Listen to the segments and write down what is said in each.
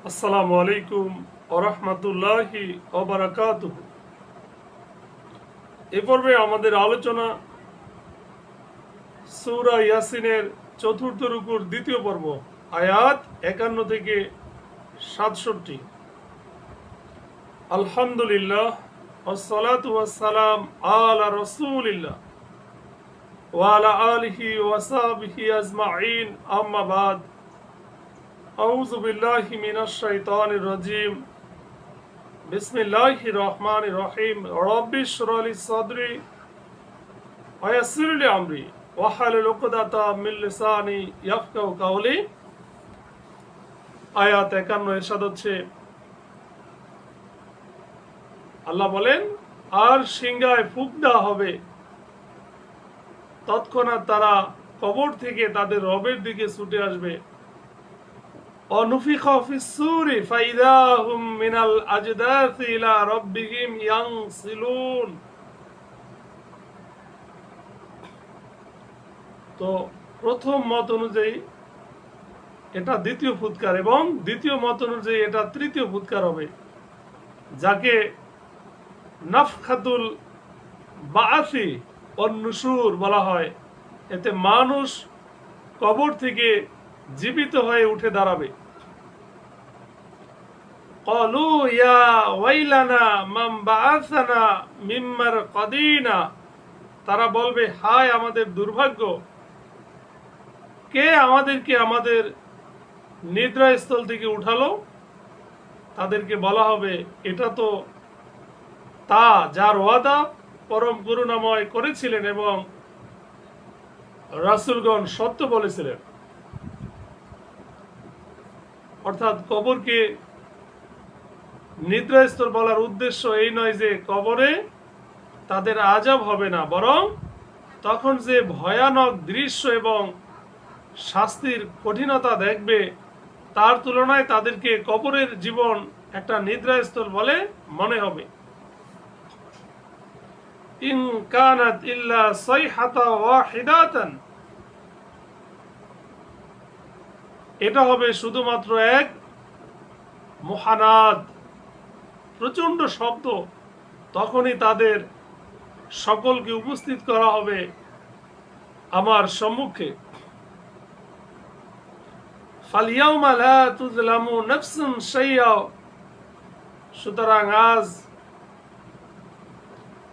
আসসালামু আলাইকুম ওয়া রাহমাতুল্লাহি ওয়া বারাকাতুহু। এ পর্বে আমাদের আলোচনা সূরা ইয়াসিনের চতুর্থ রুকুর দ্বিতীয় পর্ব, আয়াত 51 থেকে 67। আলহামদুলিল্লাহ ওয়াসসালাতু ওয়াসসালাম আলা রাসূলিল্লাহ ওয়া আলা আলিহি ওয়া সাহবিহি আজমাইন, আম্মা বাদ। আউযু বিল্লাহি মিনাশ শাইতানির রাজীম। বিসমিল্লাহির রহমানির রহিম। রব্বি ইশরাহ লি সাদরি ওয়া ইয়াসসির লি আমরি ওয়াহলুল উকদাতাম মিন লিসানি ইয়াফকাহু কাওলি। আয়াত 51 ইরশাদ হচ্ছে, আল্লাহ বলেন, আর সিংহায় ফুঁক দেওয়া হবে, তৎক্ষণাৎ তারা কবর থেকে তাদের রবের দিকে ছুটে আসবে। অনুফিখা ফিস-সূরি ফাইযা হুম মিনাল আজদাসি ইলা রাব্বিহিম ইয়ানসিলুন। তো প্রথম মত অনুযায়ী এটা দ্বিতীয় ফুৎকার এবং দ্বিতীয় মত অনুযায়ী এটা তৃতীয় ফুৎকার হবে, যাকে নাফখাতুল বাআসি ওয়ান নুশুর বলা হয়। এতে মানুষ কবর থেকে জীবিত হয়ে উঠে দাঁড়াবে। ক্বালু ইয়া ওয়াইলানা মান বাআসানা মিন মারকাদিনা। তারা বলবে, হায় আমাদের দুর্ভাগ্য, কে আমাদেরকে আমাদের নিদ্রাস্থল থেকে উঠালো। তাদেরকে বলা হবে, এটা তো তা যার ওয়াদা পরম করুণাময় করেছিলেন এবং রাসূলগণ সত্য বলেছিলেন। অর্থাৎ কবরকে নিদ্রাস্থল বলার উদ্দেশ্য এই নয় যে কবরে তাদের আযাব হবে না, বরং তখন যে ভয়ানক দৃশ্য এবং শাস্তির কঠিনতা দেখবে, তার তুলনায় তাদেরকে কবরের জীবন একটা নিদ্রাস্থল বলে মনে হবে। ইন কানাত ইল্লা সাইহাতা ওয়াহিদাতান। এটা হবে শুধুমাত্র এক মহানাদ, প্রচন্ড শব্দ। তখনই তাদের সকলকে উপস্থিত করা হবে আমার সম্মুখে। ফালিয়াউমা লা তুযলামু নাফসুন শাইআ। সুতরাং আজ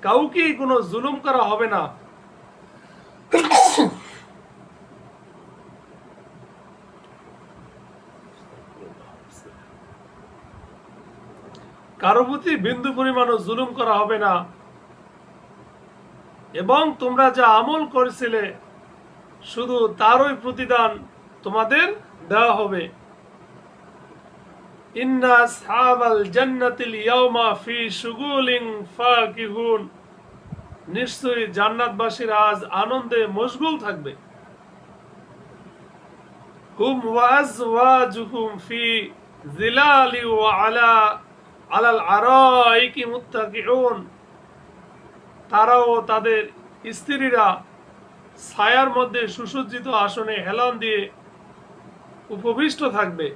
কাউকেই কোনো জুলুম করা হবে না। কারো প্রতি বিন্দু পরিমাণও জুলুম করা হবে না, এবং তোমরা যা আমল করেছিলে শুধু তারই প্রতিদান তোমাদের দেওয়া হবে। ইন্না আসহাবাল জান্নাতিল ইয়াওমা ফি শুগুলিন ফাকিহুন। নিশ্চয়ই জান্নাতবাসীরা আজ আনন্দে মশগুল থাকবে। হুম ওয়া আজওয়াজুহুম ফি জিলালি ওয়া আলাল আরাইকি মুত্তাকিউন। তারাও তাদের স্ত্রীরা ছায়ার মধ্যে সুসজ্জিত আসনে হেলান দিয়ে উপবিষ্ট থাকবে।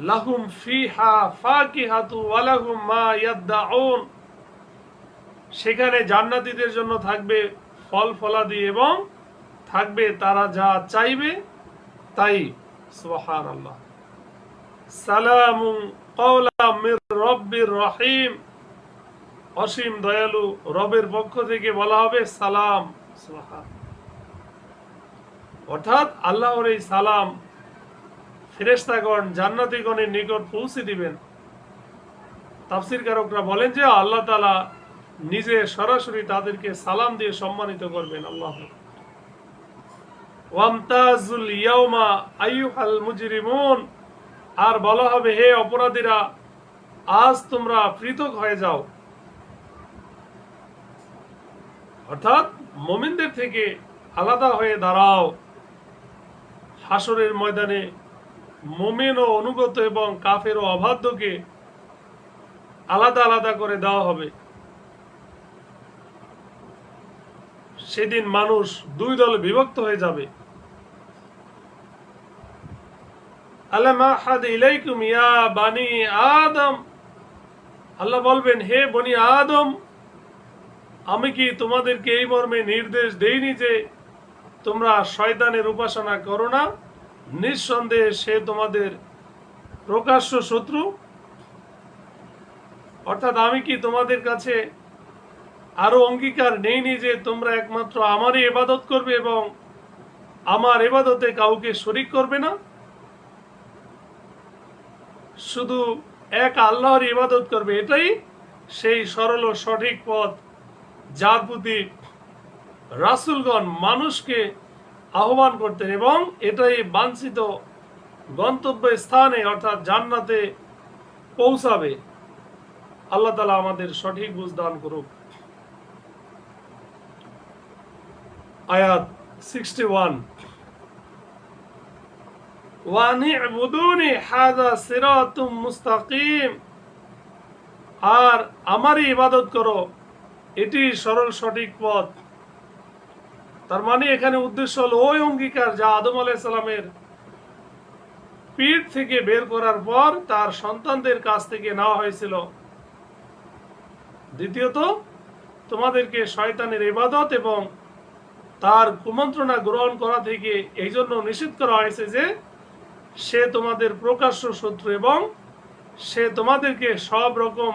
লাহুম ফিহা ফাকিহাতু ওয়া লাহুম মা ইয়াদদাউন। সেখানে জান্নাতীদের জন্য থাকবে ফল ফলাদি এবং থাকবে তারা যা চাইবে তাই। সুবহানাল্লাহ। সালামুন কাওলাম মির রাব্বির রহিম। অসীম দয়ালু রবের পক্ষ থেকে বলা হবে সালাম। সুবহান। অর্থাৎ আল্লাহর এই সালাম ফেরেশতাগণ জান্নাতীগণের নিকট পৌঁছে দিবেন। তাফসীরকারকরা বলেন যে আল্লাহ তাআলা নিজে সরাসরি তাদেরকে সালাম দিয়ে সম্মানিত করবেন। আল্লাহু ওয়ামতাজুল ইয়াউমা আইয়ুহাল মুজরিমুন। আর বলা হবে, হে অপরাধীরা, আজ তোমরা পৃথক হয়ে যাও। অর্থাৎ মুমিনদের থেকে আলাদা হয়ে দাঁড়াও। হাসরের ময়দানে মুমিন ও অনুগত এবং কাফের ও অবাধ্যকে আলাদা আলাদা করে দেওয়া হবে। সেদিন মানুষ দুই দলে বিভক্ত হয়ে যাবে। আলাম আহাদ ইলাইকুম ইয়া বানি আদম, আল্লাহ বলবেন, হে বনি আদম, আমি কি তোমাদেরকে এই মর্মে নির্দেশ দেইনি যে তোমরা শয়তানের উপাসনা করো না? নিঃসন্দেহে সে তোমাদের প্রকাশ্য শত্রু। অর্থাৎ আমি কি তোমাদের কাছে আরো অঙ্গীকার নেইনি যে তোমরা একমাত্র আমারই ইবাদত করবে এবং আমার ইবাদতে কাউকে শরীক করবে না? শুধু এক আল্লাহর ইবাদত করবে, এটাই সেই সরল ও সঠিক পথ যার প্রতি রাসূলগণ মানুষকে আহ্বান করতেন, এবং এটাই বাঞ্ছিত গন্তব্য স্থানে অর্থাৎ জান্নাতে পৌঁছাবে। আল্লাহ তাআলা আমাদের সঠিক বুঝ দান করুক। আয়াত 61, ওয়ানি'বুদুনি হাযা সিরাতুম মুস্তাকিম, আর আমারই ইবাদত করো, এটি সরল সঠিক পথ। তার মানে এখানে উদ্দেশ্য হলো ওই অঙ্গীকার যা আদম আলাইহিস সালামের পিঠ থেকে বের করার পর তার সন্তানদের কাছ থেকে নেওয়া হয়েছিল। দ্বিতীয়ত, তোমাদেরকে শয়তানের ইবাদত এবং তার কুমন্ত্রণা গ্রহণ করা থেকে এই জন্য নিষেধ করা হয়েছে যে সে তোমাদের প্রকাশ্য শত্রু এবং সে তোমাদেরকে সব রকম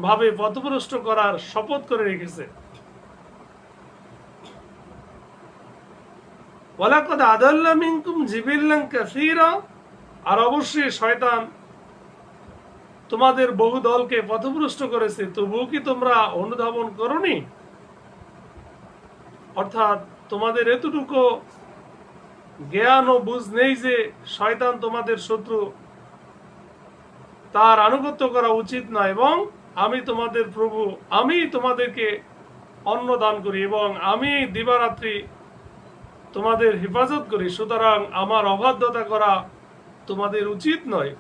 ভাবে পথভ্রষ্ট করার শপথ করে রেখেছে। ওয়ালাকাদ আদাল্লা মিনকুম জিবিল্লান কাসীরা, আর অবশ্যই শয়তান তোমাদের বহু দলকে পথভ্রষ্ট করেছে, তবুও কি তোমরা অনুধাবন করনি? অর্থাৎ তোমাদের এতটুকু জ্ঞান ও বুঝ নেই যে শয়তান তোমাদের শত্রু, তার আনুগত্য করা উচিত নয়, এবং আমি তোমাদের প্রভু, আমি তোমাদেরকে অন্ন দান করি এবং আমি দিবারাত্রি তোমাদের হেফাজত করি, সুতরাং আমার অবাধ্যতা করা তোমাদের উচিত নয়।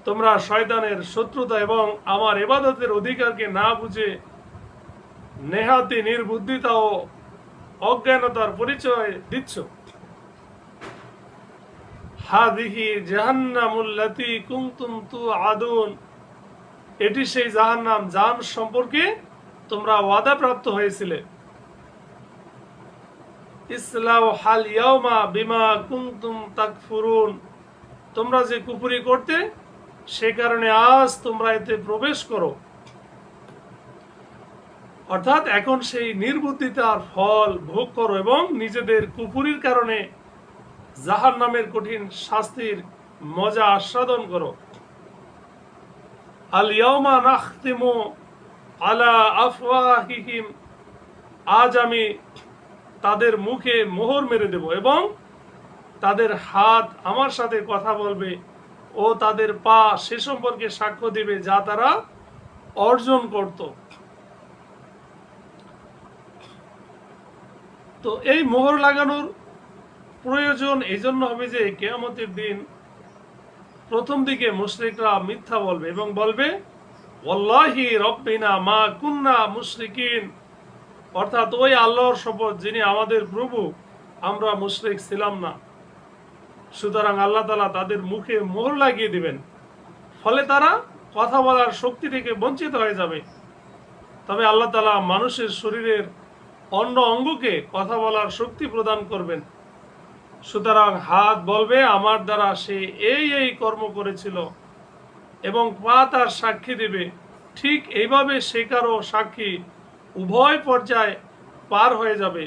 তোমরা শয়তানের শত্রুতা এবং আমার ইবাদতের অধিকারকে না বুঝে নেহাতি নির্বুদ্ধিতা ও অজ্ঞানতার পরিচয় দিচ্ছ। হাদিহি জাহান্নামুল্লাতী কুনতুম তুআদুন, এটি সেই জাহান্নাম যার সম্পর্কে তোমরা ওয়াদাপ্রাপ্ত হয়েছিলে। ইসলাউ হাল ইয়াউমা বিমা কুনতুম তাকফুরুন, তোমরা যে কুফরি করতে সে কারণে আজ তোমরা এতে প্রবেশ করো। অর্থাৎ এখন সেই নির্বুদ্ধিতার ফল ভোগ করো এবং নিজেদের কুফরির কারণে জাহান্নামের কঠিন শাস্তির মজা আস্বাদন করো। আল ইয়াউমা নাখতিমু আলা আফওয়াহিহিম, আজ আমি তাদের মুখে মোহর মেরে দেব এবং তাদের হাত আমার সাথে কথা বলবে ও তাদের পা সে সম্পর্কে সাক্ষ্য দিবে যা তারা অর্জন করত। তো এই মোহর লাগানোর প্রয়োজন এই জন্য হবে যে কিয়ামতের দিন প্রথম দিকে মুশরিকরা মিথ্যা বলবে এবং বলবে ওয়াল্লাহি রব্বিনা মা কুন্না মুশরিকিন, অর্থাৎ ওই আল্লাহর শপথ যিনি আমাদের প্রভু, আমরা মুশরিক ছিলাম না। সুতরাং আল্লাহ তাআলা তাদের মুখে মোহর লাগিয়ে দিবেন, ফলে তারা কথা বলার শক্তি থেকে বঞ্চিত হয়ে যাবে। তবে আল্লাহ তাআলা মানুষের শরীরের অন্য অঙ্গকে কথা বলার শক্তি প্রদান করবেন। সুতরাং হাত বলবে আমার দ্বারা সে এই এই কর্ম করেছিল এবং পা তার সাক্ষী দেবে। ঠিক এইভাবে শেখার ও সাক্ষী উভয় পর্যায়ে পার হয়ে যাবে।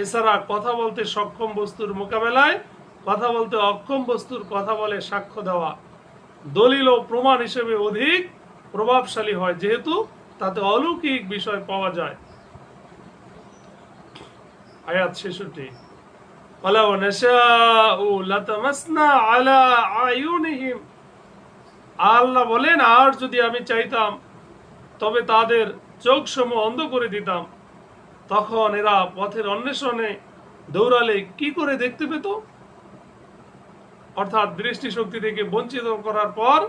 এছাড়া কথা বলতে সক্ষম বস্তুর মোকাবেলায় কথা বলতে অক্ষম বস্তুর কথা বলে সাক্ষ্য দেওয়া দলিল ও প্রমাণ হিসেবে অধিক প্রভাবশালী হয়, যেহেতু তাতে অলৌকিক বিষয় পাওয়া যায়। আয়াত 66, ওয়ালাউ নাশাউ লাতামাসনা আলা আয়ুনিহিম, আল্লাহ বলেন আর যদি আমি চাইতাম তবে তাদের চোখ সমূহ অন্ধ করে দিতাম, তখন এরা পথের অন্বেষণে দৌড়ালে কি করে দেখতে পেত? অর্থাৎ দৃষ্টিশক্তি থেকে বঞ্চিত করার পর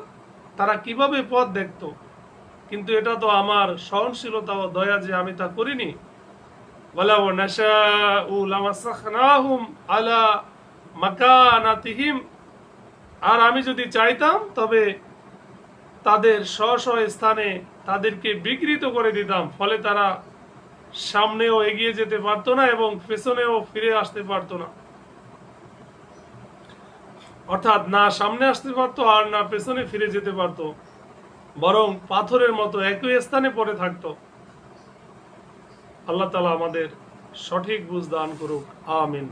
তারা কিভাবে পথ দেখত? কিন্তু এটা তো আমার সহনশীলতা ও দয়া যে আমি তা করিনি। ওয়ালাউ নাশাউ লামাসাখনাহুম আলা মাকানাতিহিম, আর আমি যদি চাইতাম তবে তাদের স্ব স্ব স্থানে তাদেরকে বিকৃত করে দিতাম, ফলে তারা সামনেও এগিয়ে যেতে পারতো না এবং পেছনেও ফিরে আসতে পারতো না। অর্থাৎ না সামনে আসতে পারতো আর না পেছনে ফিরে যেতে পারতো, বরং পাথরের মতো একই স্থানে পড়ে থাকতো। আল্লাহ তাআলা আমাদের সঠিক বুঝ দান করুক, আমিন।